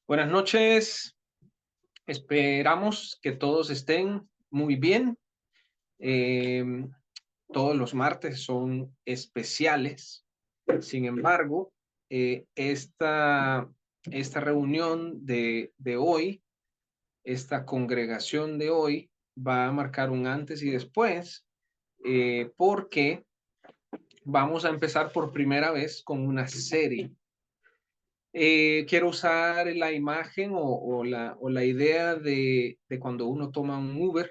Buenas noches, esperamos que todos estén muy bien. Eh, todos los martes son especiales. Sin embargo, esta reunión de hoy, esta congregación de hoy, va a marcar un antes y después, porque vamos a empezar por primera vez con una serie. Quiero usar la imagen o la idea de cuando uno toma un Uber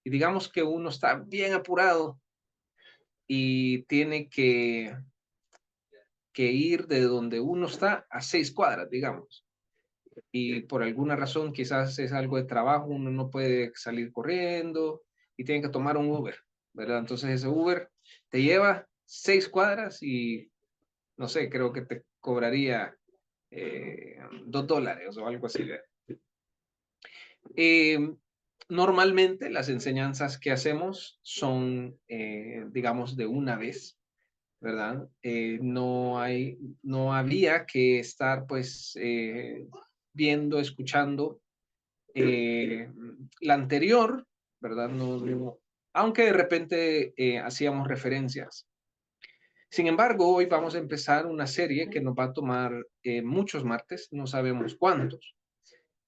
y digamos que uno está bien apurado y tiene que ir de donde uno está a 6 cuadras, digamos. Y por alguna razón, quizás es algo de trabajo, uno no puede salir corriendo y tiene que tomar un Uber, ¿verdad? Entonces ese Uber te lleva 6 cuadras y no sé, creo que te cobraría $2 o algo así. Eh, Normalmente las enseñanzas que hacemos son, digamos, de una vez, ¿verdad? No había que estar, pues, viendo, escuchando la anterior, ¿verdad? Aunque de repente hacíamos referencias. Sin embargo, hoy vamos a empezar una serie que nos va a tomar muchos martes, no sabemos cuántos.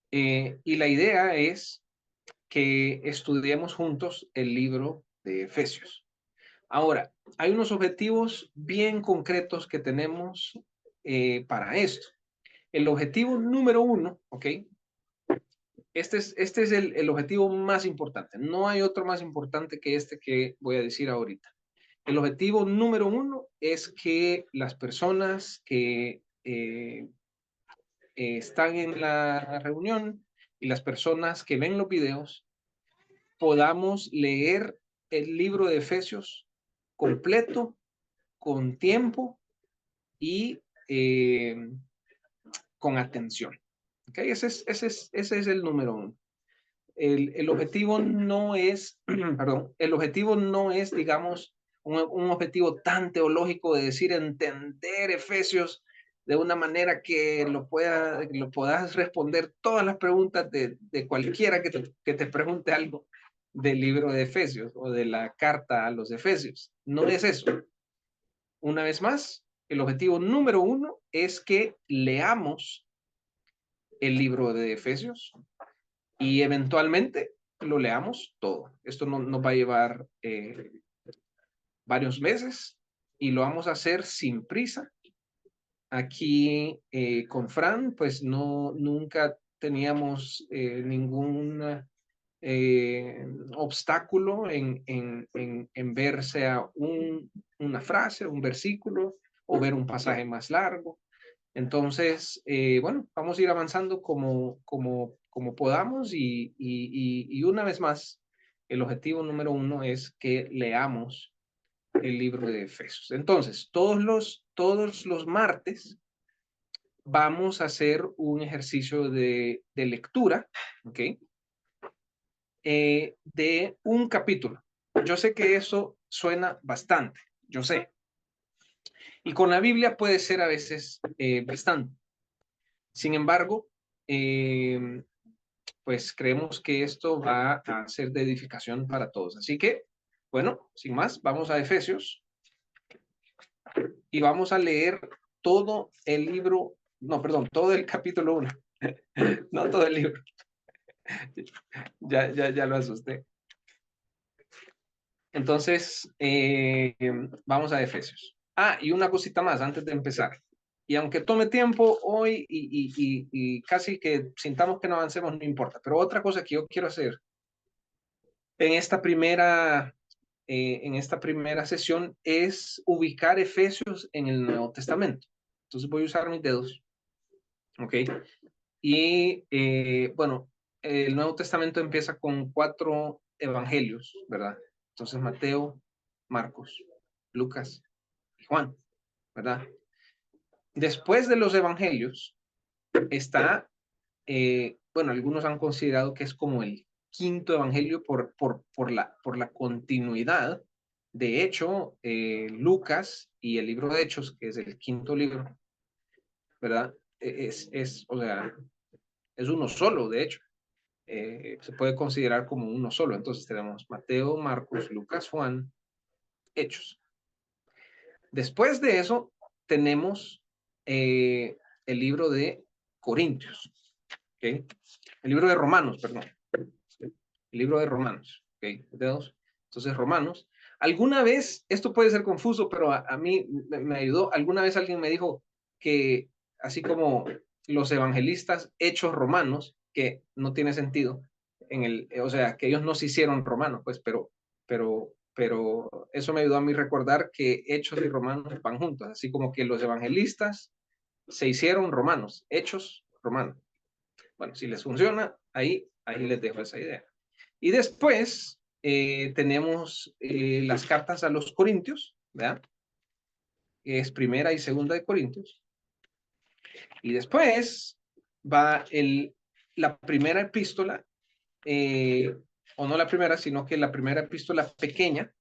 Y la idea es que estudiemos juntos el libro de Efesios. Ahora, hay unos objetivos bien concretos que tenemos para esto. El objetivo número uno, ¿ok? Este es el objetivo más importante. No hay otro más importante que este que voy a decir ahorita. El objetivo número uno es que las personas que están en la reunión y las personas que ven los videos podamos leer el libro de Efesios completo, con tiempo y con atención. ¿Okay? Ese es el número uno. El objetivo no es, perdón, el objetivo no es, digamos, un objetivo tan teológico de decir entender Efesios de una manera que lo puedas responder todas las preguntas de cualquiera que te pregunte algo del libro de Efesios o de la carta a los Efesios. No es eso. Una vez más, el objetivo número uno es que leamos el libro de Efesios y eventualmente lo leamos todo. Esto no, nos va a llevar varios meses y lo vamos a hacer sin prisa. Aquí con Fran, pues nunca teníamos ningún obstáculo en ver sea una frase, un versículo o ver un pasaje más largo. Entonces, bueno, vamos a ir avanzando como podamos y una vez más, el objetivo número uno es que leamos el libro de Efesios. Entonces, todos los martes vamos a hacer un ejercicio de lectura, ¿ok? De un capítulo. Yo sé que eso suena bastante, yo sé. Y con la Biblia puede ser a veces bastante. Sin embargo, pues creemos que esto va a ser de edificación para todos. Así que, bueno, sin más, vamos a Efesios y vamos a leer todo el libro, no, perdón, todo el capítulo 1, no todo el libro. Ya lo asusté. Entonces, vamos a Efesios. Ah, y una cosita más antes de empezar. Y aunque tome tiempo hoy y casi que sintamos que no avancemos, no importa. Pero otra cosa que yo quiero hacer en esta primera sesión es ubicar Efesios en el Nuevo Testamento. Entonces voy a usar mis dedos, ¿ok? Y bueno, el Nuevo Testamento empieza con 4 evangelios, ¿verdad? Entonces Mateo, Marcos, Lucas y Juan, ¿verdad? Después de los evangelios está, bueno, algunos han considerado que es como el quinto evangelio por la continuidad. De hecho, Lucas y el libro de Hechos, que es el quinto libro, ¿verdad? o sea, es uno solo, de hecho. Se puede considerar como uno solo. Entonces tenemos Mateo, Marcos, Lucas, Juan, Hechos. Después de eso tenemos el libro de Corintios, ¿okay? El libro de Romanos, perdón. El libro de Romanos, ¿okay? Entonces, Romanos. Alguna vez, esto puede ser confuso, pero a mí me ayudó. Alguna vez alguien me dijo que, así como los evangelistas hechos romanos, que no tiene sentido, o sea, que ellos no se hicieron romanos, pues, pero eso me ayudó a mí recordar que hechos y romanos van juntos, así como que los evangelistas se hicieron romanos, hechos romanos. Bueno, si les funciona, ahí les dejo esa idea. Y después tenemos las cartas a los Corintios, ¿verdad? Es primera y segunda de Corintios. Y después va la primera epístola, o no la primera, sino que la primera epístola pequeña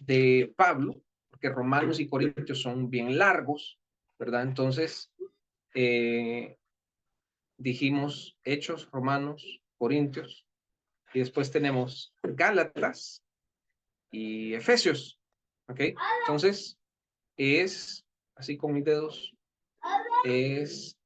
de Pablo, porque Romanos y Corintios son bien largos, ¿verdad? Entonces, dijimos Hechos, Romanos, Corintios, y después tenemos Gálatas y Efesios, ¿ok? Entonces, es, así con mis dedos, es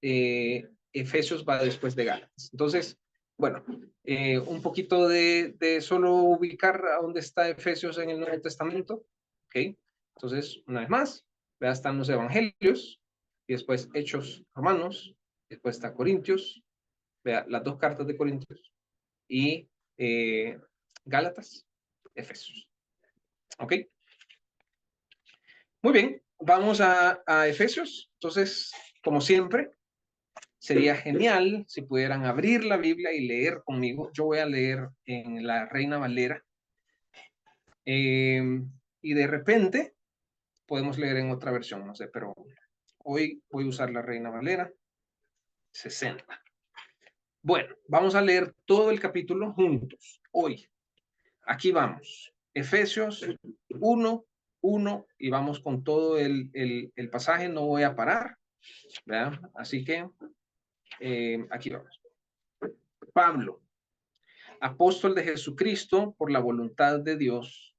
Efesios va después de Gálatas. Entonces, bueno, un poquito de solo ubicar a dónde está Efesios en el Nuevo Testamento, ¿ok? Entonces, una vez más, vea, están los evangelios, y después Hechos, Romanos, después está Corintios, vea, las dos cartas de Corintios, y Gálatas, Efesios, ¿ok? Muy bien, vamos a Efesios. Entonces, como siempre, sería genial si pudieran abrir la Biblia y leer conmigo. Yo voy a leer en la Reina Valera. Y de repente podemos leer en otra versión, no sé, pero hoy voy a usar la Reina Valera 60. Bueno, vamos a leer todo el capítulo juntos hoy. Aquí vamos. Efesios 1, 1, y vamos con todo el pasaje. No voy a parar, ¿verdad? Así que aquí vamos. Pablo, apóstol de Jesucristo por la voluntad de Dios,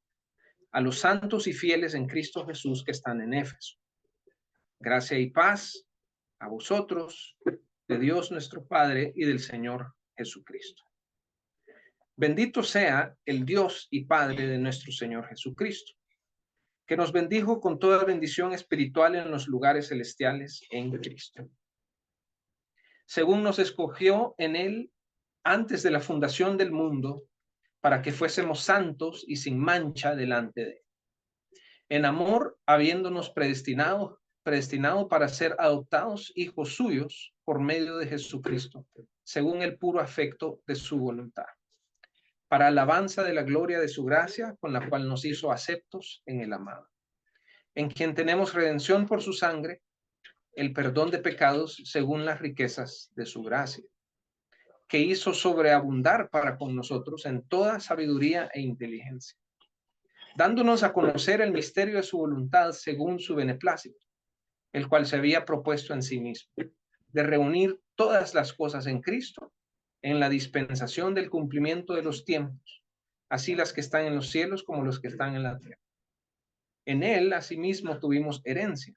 a los santos y fieles en Cristo Jesús que están en Éfeso. Gracia y paz a vosotros, de Dios nuestro Padre y del Señor Jesucristo. Bendito sea el Dios y Padre de nuestro Señor Jesucristo, que nos bendijo con toda bendición espiritual en los lugares celestiales en Cristo, según nos escogió en él antes de la fundación del mundo, para que fuésemos santos y sin mancha delante de él. En amor, habiéndonos predestinado para ser adoptados hijos suyos por medio de Jesucristo, según el puro afecto de su voluntad, para alabanza de la gloria de su gracia, con la cual nos hizo aceptos en el amado, en quien tenemos redención por su sangre, el perdón de pecados según las riquezas de su gracia, que hizo sobreabundar para con nosotros en toda sabiduría e inteligencia, dándonos a conocer el misterio de su voluntad según su beneplácito, el cual se había propuesto en sí mismo, de reunir todas las cosas en Cristo, en la dispensación del cumplimiento de los tiempos, así las que están en los cielos como los que están en la tierra. En él, asimismo, tuvimos herencia,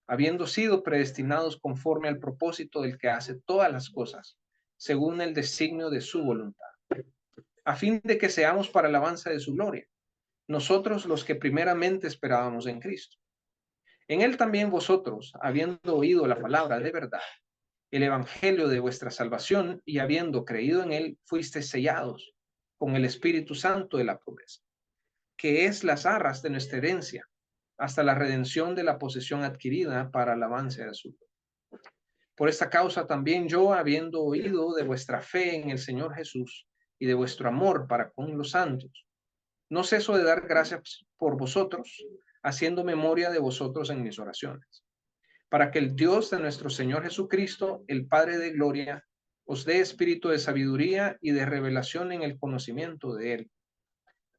habiendo sido predestinados conforme al propósito del que hace todas las cosas, según el designio de su voluntad, a fin de que seamos para alabanza de su gloria, nosotros los que primeramente esperábamos en Cristo. En él también vosotros, habiendo oído la palabra de verdad, el evangelio de vuestra salvación, y habiendo creído en él, fuisteis sellados con el Espíritu Santo de la promesa, que es las arras de nuestra herencia, hasta la redención de la posesión adquirida para alabanza de su gloria. Por esta causa también yo, habiendo oído de vuestra fe en el Señor Jesús y de vuestro amor para con los santos, no ceso de dar gracias por vosotros, haciendo memoria de vosotros en mis oraciones, para que el Dios de nuestro Señor Jesucristo, el Padre de gloria, os dé espíritu de sabiduría y de revelación en el conocimiento de él,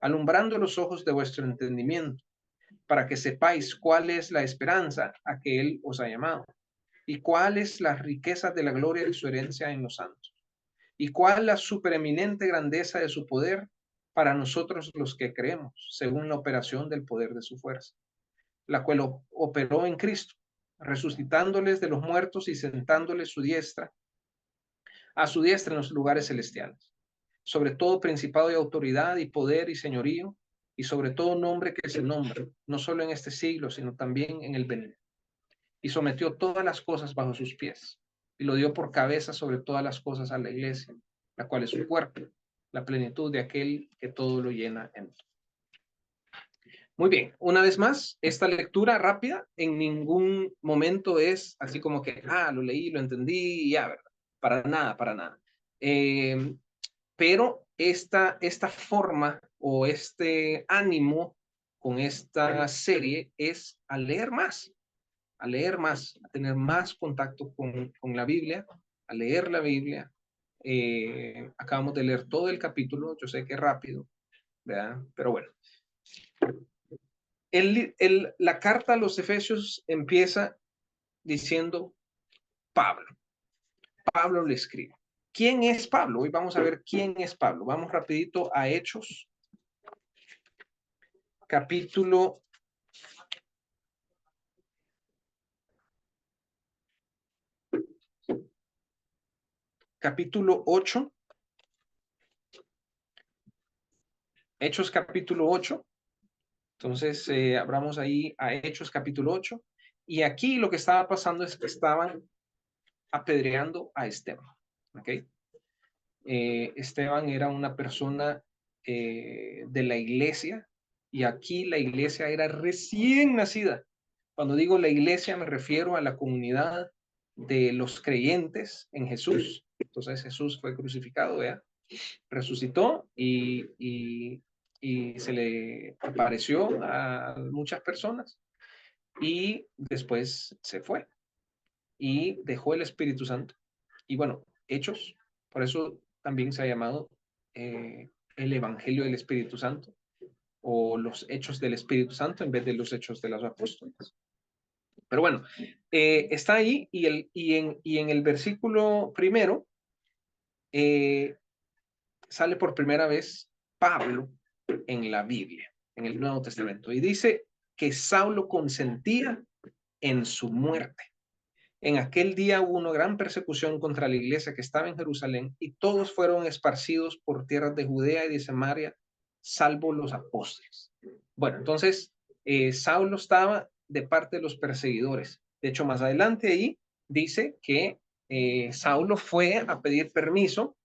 alumbrando los ojos de vuestro entendimiento, para que sepáis cuál es la esperanza a que él os ha llamado, ¿Y cuáles las riquezas de la gloria de su herencia en los santos? ¿Y cuál la supereminente grandeza de su poder para nosotros los que creemos, según la operación del poder de su fuerza, la cual operó en Cristo, resucitándoles de los muertos y sentándoles a su diestra en los lugares celestiales, sobre todo principado y autoridad y poder y señorío, y sobre todo nombre que se nombre, no solo en este siglo, sino también en el venidero. Y sometió todas las cosas bajo sus pies, y lo dio por cabeza sobre todas las cosas a la iglesia, la cual es su cuerpo, la plenitud de aquel que todo lo llena en todo. Muy bien, una vez más, esta lectura rápida en ningún momento es así como que, lo leí, lo entendí, y ya, ¿verdad? Para nada, para nada. Pero esta forma o este ánimo con esta serie es a leer más, a tener más contacto con la Biblia, a leer la Biblia. Acabamos de leer todo el capítulo, yo sé que es rápido, ¿verdad? Pero bueno. La carta a los Efesios empieza diciendo Pablo. Pablo le escribe. ¿Quién es Pablo? Hoy vamos a ver quién es Pablo. Vamos rapidito a Hechos, capítulo 8. Hechos capítulo 8. Entonces, abramos ahí a Hechos capítulo 8. Y aquí lo que estaba pasando es que estaban apedreando a Esteban. ¿Ok? Esteban era una persona de la iglesia, y aquí la iglesia era recién nacida. Cuando digo la iglesia me refiero a la comunidad de los creyentes en Jesús. Entonces Jesús fue crucificado, ¿verdad? Resucitó y se le apareció a muchas personas, y después se fue y dejó el Espíritu Santo. Y bueno, Hechos, por eso también se ha llamado el Evangelio del Espíritu Santo, o los Hechos del Espíritu Santo en vez de los Hechos de los Apóstoles. Pero bueno, está ahí, y en el versículo primero sale por primera vez Pablo en la Biblia, en el Nuevo Testamento, y dice que Saulo consentía en su muerte. En aquel día hubo una gran persecución contra la iglesia que estaba en Jerusalén, y todos fueron esparcidos por tierras de Judea y de Samaria, salvo los apóstoles. Bueno, entonces Saulo estaba de parte de los perseguidores. De hecho, más adelante ahí dice que Saulo fue a pedir permiso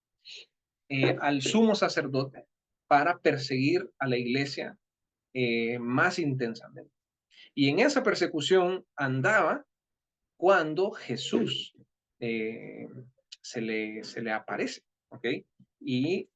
al sumo sacerdote para perseguir a la iglesia más intensamente. Y en esa persecución andaba cuando Jesús se le aparece, ¿ok? Y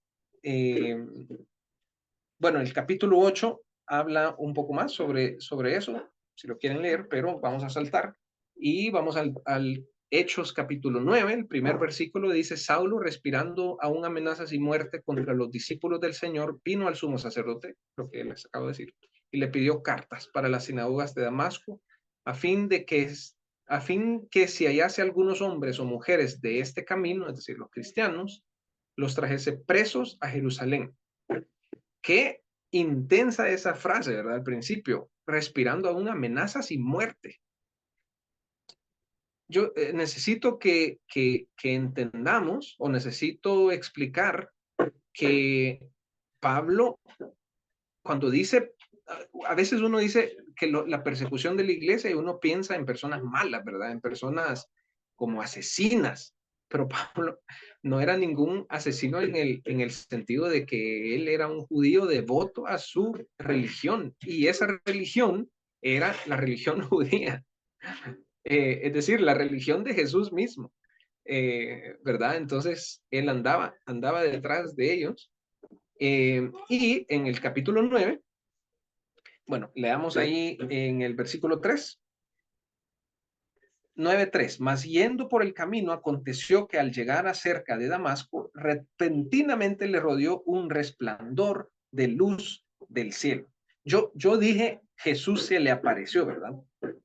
bueno, el capítulo 8 habla un poco más sobre eso, si lo quieren leer, pero vamos a saltar y vamos al Hechos capítulo 9. El primer versículo dice: Saulo, respirando aún amenazas y muerte contra los discípulos del Señor, vino al sumo sacerdote, lo que les acabo de decir, y le pidió cartas para las sinagogas de Damasco, a fin que si hallase algunos hombres o mujeres de este camino, es decir, los cristianos, los trajese presos a Jerusalén. Qué intensa esa frase, ¿verdad? Al principio, respirando aún amenazas y muerte. Yo necesito que entendamos, o necesito explicar que Pablo, cuando dice, a veces uno dice que la persecución de la iglesia, y uno piensa en personas malas, ¿verdad? En personas como asesinas, pero Pablo no era ningún asesino en el sentido de que él era un judío devoto a su religión, y esa religión era la religión judía, es decir, la religión de Jesús mismo, ¿verdad? Entonces él andaba detrás de ellos, y en el capítulo 9, bueno, leamos ahí en el versículo 3. 9:3. Mas yendo por el camino, aconteció que al llegar a cerca de Damasco, repentinamente le rodeó un resplandor de luz del cielo. Yo dije Jesús se le apareció, ¿verdad?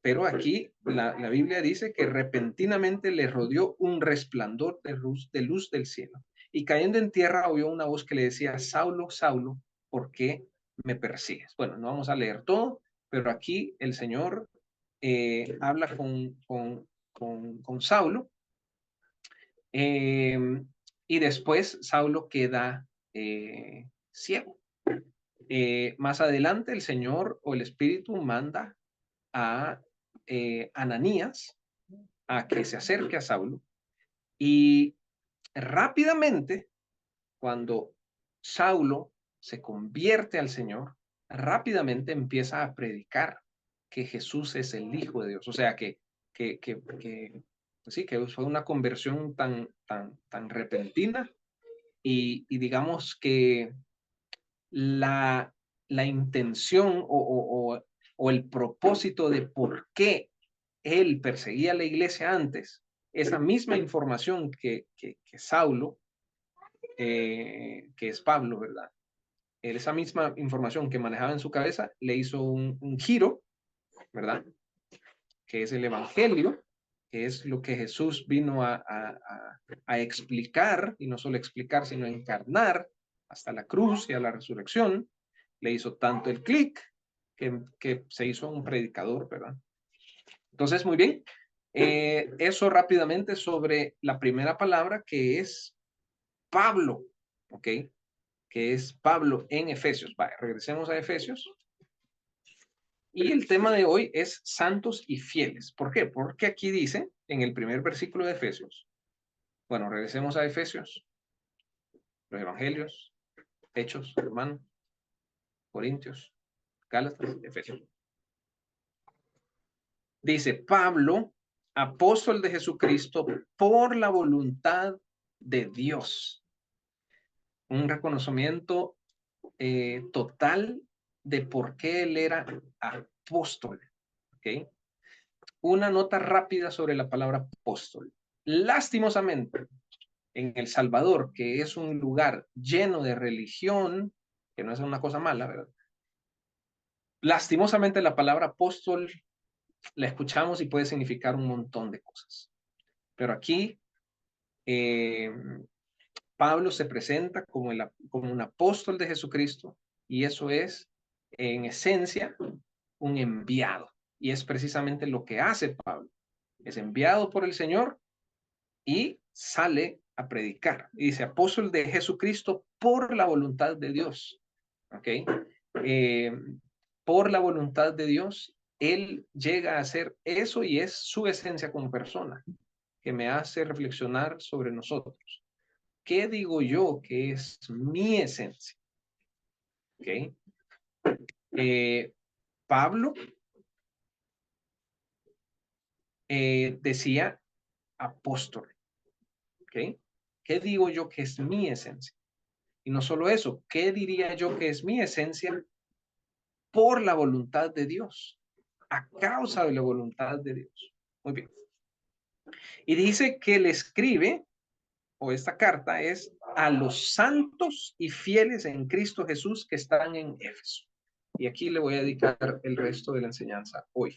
Pero aquí la Biblia dice que repentinamente le rodeó un resplandor de luz del cielo. Y cayendo en tierra oyó una voz que le decía, Saulo, Saulo, ¿por qué me persigues? Bueno, no vamos a leer todo, pero aquí el Señor habla con Saulo, y después Saulo queda ciego. Más adelante el Señor o el Espíritu manda a Ananías a que se acerque a Saulo, y rápidamente, cuando Saulo se convierte al Señor, rápidamente empieza a predicar que Jesús es el Hijo de Dios. O sea, sí, que fue una conversión tan repentina, y digamos que la, la intención o el propósito de por qué él perseguía a la iglesia antes, esa misma información que Saulo, que es Pablo, ¿verdad? Esa misma información que manejaba en su cabeza le hizo un giro, ¿verdad? Que es el Evangelio, que es lo que Jesús vino a explicar, y no solo explicar, sino encarnar hasta la cruz y a la resurrección. Le hizo tanto el clic que se hizo un predicador, ¿verdad? Entonces, muy bien. Eso rápidamente sobre la primera palabra, que es Pablo, ¿ok? Que es Pablo en Efesios. Vale, regresemos a Efesios. Y el tema de hoy es santos y fieles. ¿Por qué? Porque aquí dice, en el primer versículo de Efesios, bueno, regresemos a Efesios, los evangelios, Hechos, Romanos, Corintios, Gálatas, Efesios. Dice, Pablo, apóstol de Jesucristo, por la voluntad de Dios. Un reconocimiento total de por qué él era apóstol. ¿Ok? Una nota rápida sobre la palabra apóstol. Lastimosamente, en El Salvador, que es un lugar lleno de religión, que no es una cosa mala, ¿verdad? Lastimosamente la palabra apóstol la escuchamos y puede significar un montón de cosas. Pero aquí Pablo se presenta como un apóstol de Jesucristo, y eso es, en esencia, un enviado. Y es precisamente lo que hace Pablo. Es enviado por el Señor y sale a predicar. Y dice, apóstol de Jesucristo por la voluntad de Dios. ¿Ok? Por la voluntad de Dios, él llega a hacer eso, y es su esencia como persona, que me hace reflexionar sobre nosotros. ¿Qué digo yo que es mi esencia? ¿Ok? Pablo decía apóstol. ¿Ok? ¿Qué digo yo que es mi esencia? Y no solo eso, ¿qué diría yo que es mi esencia por la voluntad de Dios? A causa de la voluntad de Dios. Muy bien. Y dice que le escribe, o esta carta es a los santos y fieles en Cristo Jesús que están en Éfeso. Y aquí le voy a dedicar el resto de la enseñanza hoy.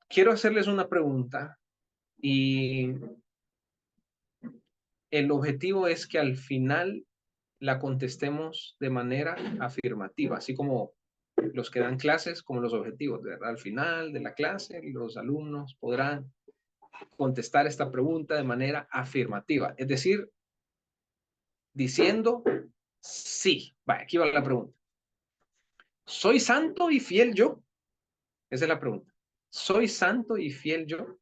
Quiero hacerles una pregunta, y el objetivo es que al final la contestemos de manera afirmativa, así como los que dan clases, como los objetivos, ¿verdad? Al final de la clase, los alumnos podrán contestar esta pregunta de manera afirmativa, es decir, diciendo sí. Vale, aquí va la pregunta. ¿Soy santo y fiel yo? Esa es la pregunta. ¿Soy santo y fiel yo?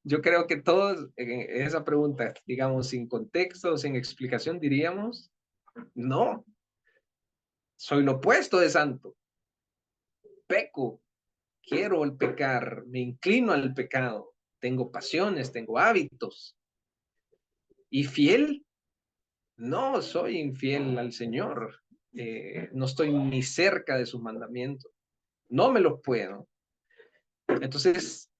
Yo creo que todos en esa pregunta, digamos, sin contexto, sin explicación, diríamos, no, soy lo opuesto de santo. Peco, quiero el pecar, me inclino al pecado, tengo pasiones, tengo hábitos. ¿Y fiel? No, soy infiel al Señor. No estoy ni cerca de sus mandamientos. No me los puedo. Entonces,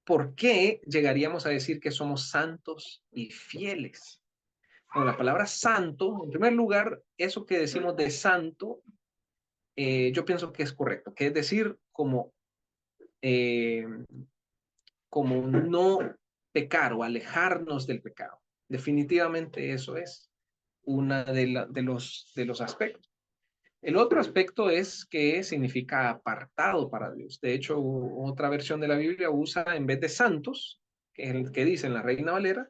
¿por qué llegaríamos a decir que somos santos y fieles? Bueno, la palabra santo, en primer lugar, eso que decimos de santo, yo pienso que es correcto, que es decir, eh, como no pecar o alejarnos del pecado. Definitivamente eso es una de los aspectos. El otro aspecto es que significa apartado para Dios. De hecho, otra versión de la Biblia usa, en vez de santos, que es el que dice en la Reina Valera,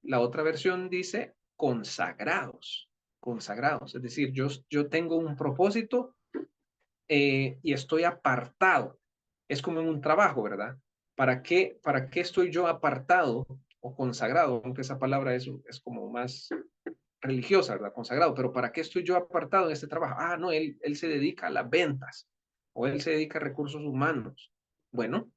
la otra versión dice consagrados, consagrados. Es decir, yo tengo un propósito y estoy apartado. Es como en un trabajo, ¿verdad? Para qué estoy yo apartado o consagrado? Aunque esa palabra es como más religiosa, ¿verdad? Consagrado, pero ¿para qué estoy yo apartado en este trabajo? Ah, no, él se dedica a las ventas o él se dedica a recursos humanos. Bueno,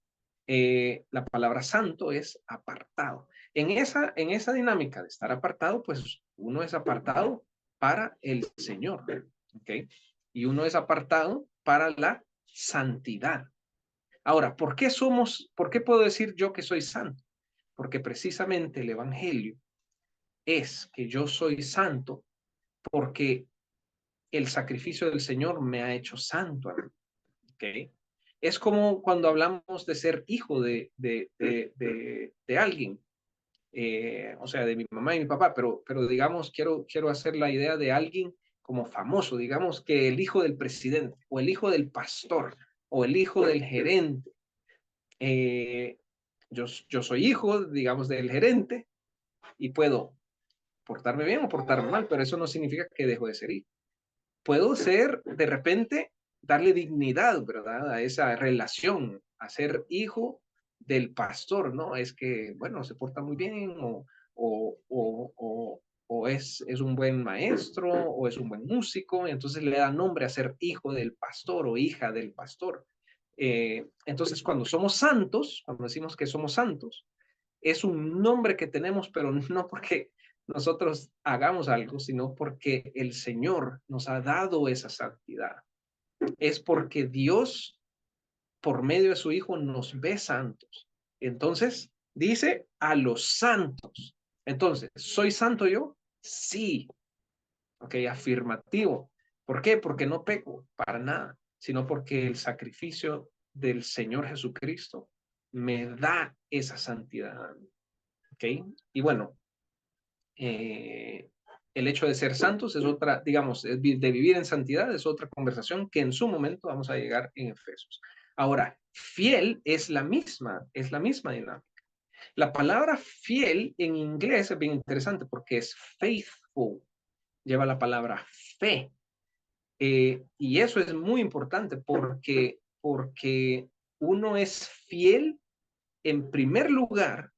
la palabra santo es apartado. En esa dinámica de estar apartado, pues uno es apartado para el Señor, ¿ok? Y uno es apartado para la santidad. Ahora, por qué puedo decir yo que soy santo? Porque precisamente el Evangelio es que yo soy santo porque el sacrificio del Señor me ha hecho santo. ¿Okay? Es como cuando hablamos de ser hijo de alguien, o sea, de mi mamá y mi papá, pero digamos, quiero hacer la idea de alguien como famoso, digamos que el hijo del presidente, o el hijo del pastor, o el hijo del gerente. Eh, yo soy hijo, digamos, del gerente y puedo portarme bien o portarme mal, pero eso no significa que dejo de ser hijo. Puedo ser, de repente, darle dignidad, ¿verdad? A esa relación, a ser hijo del pastor, ¿no? Es que, bueno, se porta muy bien o es un buen maestro o es un buen músico, y entonces le da nombre a ser hijo del pastor o hija del pastor. Entonces, cuando somos santos, cuando decimos que somos santos, es un nombre que tenemos, pero no porque nosotros hagamos algo, sino porque el Señor nos ha dado esa santidad. Es porque Dios, por medio de su Hijo, nos ve santos. Entonces, dice a los santos. Entonces, ¿soy santo yo? Sí. Ok, afirmativo. ¿Por qué? Porque no peco para nada, sino porque el sacrificio del Señor Jesucristo me da esa santidad. ¿Ok? Y bueno, el hecho de ser santos es otra, digamos, de vivir en santidad es otra conversación que en su momento vamos a llegar en Efesios. Ahora, fiel es la misma dinámica. La palabra fiel en inglés es bien interesante porque es faithful, lleva la palabra fe. Y eso es muy importante porque uno es fiel en primer lugar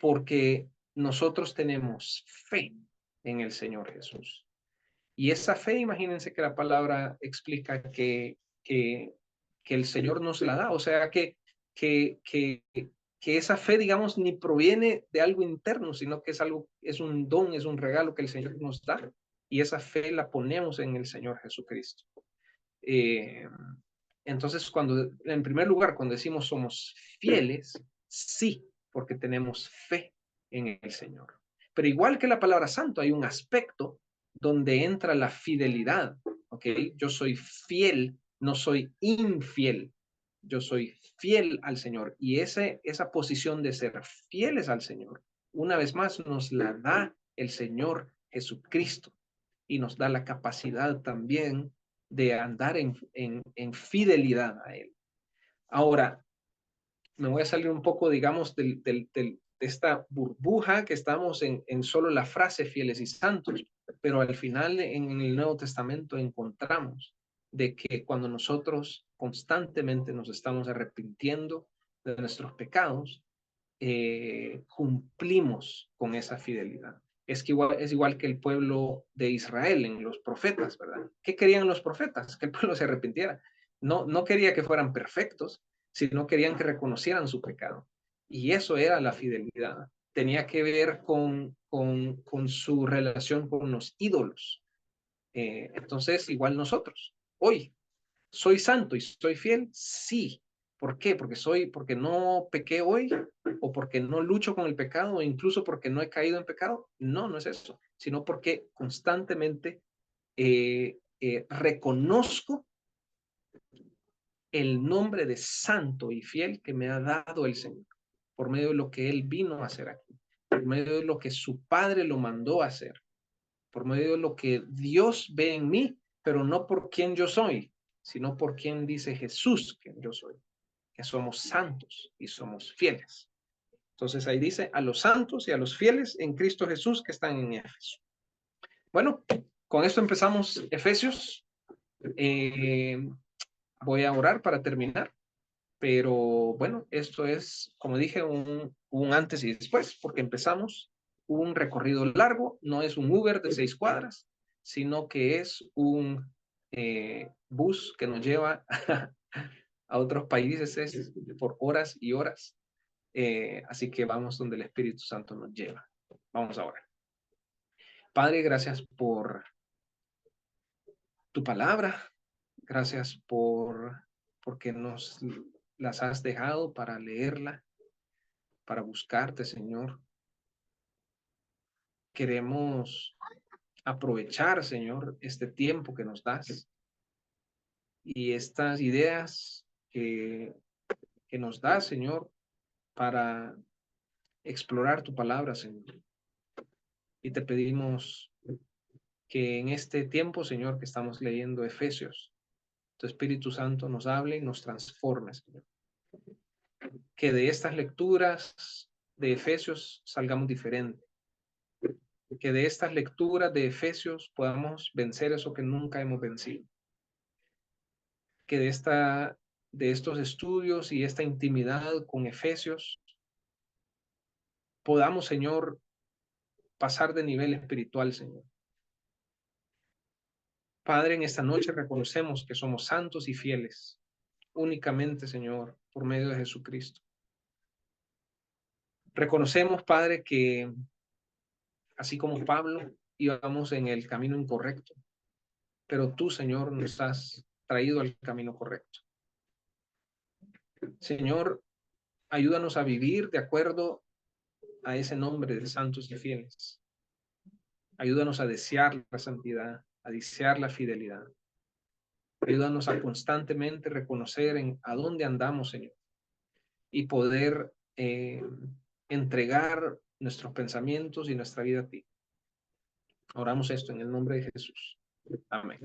porque nosotros tenemos fe en el Señor Jesús. Y esa fe, imagínense que la palabra explica que el Señor nos la da, o sea que, que, que esa fe, digamos, ni proviene de algo interno, sino que es algo, es un don, es un regalo que el Señor nos da, y esa fe la ponemos en el Señor Jesucristo. Eh, entonces, en primer lugar, cuando decimos somos fieles, sí, porque tenemos fe en el Señor. Pero igual que la palabra santo, hay un aspecto donde entra la fidelidad, ¿ok? Yo soy fiel, no soy infiel. Yo soy fiel al Señor. Y esa posición de ser fieles al Señor, una vez más, nos la da el Señor Jesucristo y nos da la capacidad también de andar en fidelidad a Él. Ahora, me voy a salir un poco, digamos, de esta burbuja que estamos en solo la frase fieles y santos, pero al final en el Nuevo Testamento encontramos de que cuando nosotros constantemente nos estamos arrepintiendo de nuestros pecados, cumplimos con esa fidelidad. Es igual que el pueblo de Israel en los profetas, ¿verdad? ¿Qué querían los profetas? Que el pueblo se arrepintiera. No quería que fueran perfectos, sino querían que reconocieran su pecado. Y eso era la fidelidad. Tenía que ver con su relación con los ídolos. Entonces, igual nosotros, hoy, ¿soy santo y soy fiel? Sí, ¿Por qué? Porque no pequé hoy, o porque no lucho con el pecado, o incluso porque no he caído en pecado. No, no es eso, sino porque constantemente reconozco el nombre de santo y fiel que me ha dado el Señor, por medio de lo que Él vino a hacer aquí, por medio de lo que su Padre lo mandó a hacer, por medio de lo que Dios ve en mí, pero no por quien yo soy, sino por quien dice Jesús que yo soy, que somos santos y somos fieles. Entonces ahí dice a los santos y a los fieles en Cristo Jesús que están en Éfeso. Bueno, con esto empezamos Efesios. Voy a orar para terminar, pero bueno, esto es, como dije, un antes y después, porque empezamos un recorrido largo, no es un Uber de 6 cuadras, sino que es un bus que nos lleva a otros países por horas y horas. Así que vamos donde el Espíritu Santo nos lleva. Vamos ahora. Padre, gracias por tu palabra. Gracias porque nos las has dejado para leerla, para buscarte, Señor. Queremos aprovechar, Señor, este tiempo que nos das y estas ideas que nos das, Señor, para explorar tu palabra, Señor. Y te pedimos que en este tiempo, Señor, que estamos leyendo Efesios, tu Espíritu Santo nos hable y nos transforme, Señor. Que de estas lecturas de Efesios salgamos diferentes. Que de estas lecturas de Efesios podamos vencer eso que nunca hemos vencido. Que de estos estudios y esta intimidad con Efesios podamos, Señor, pasar de nivel espiritual, Señor. Padre, en esta noche reconocemos que somos santos y fieles, únicamente, Señor, por medio de Jesucristo. Reconocemos, Padre, que así como Pablo íbamos en el camino incorrecto, pero tú, Señor, nos has traído al camino correcto. Señor, ayúdanos a vivir de acuerdo a ese nombre de santos y fieles. Ayúdanos a desear la santidad, a desear la fidelidad. Ayúdanos a constantemente reconocer a dónde andamos, Señor, y poder entregar nuestros pensamientos y nuestra vida a ti. Oramos esto en el nombre de Jesús. Amén.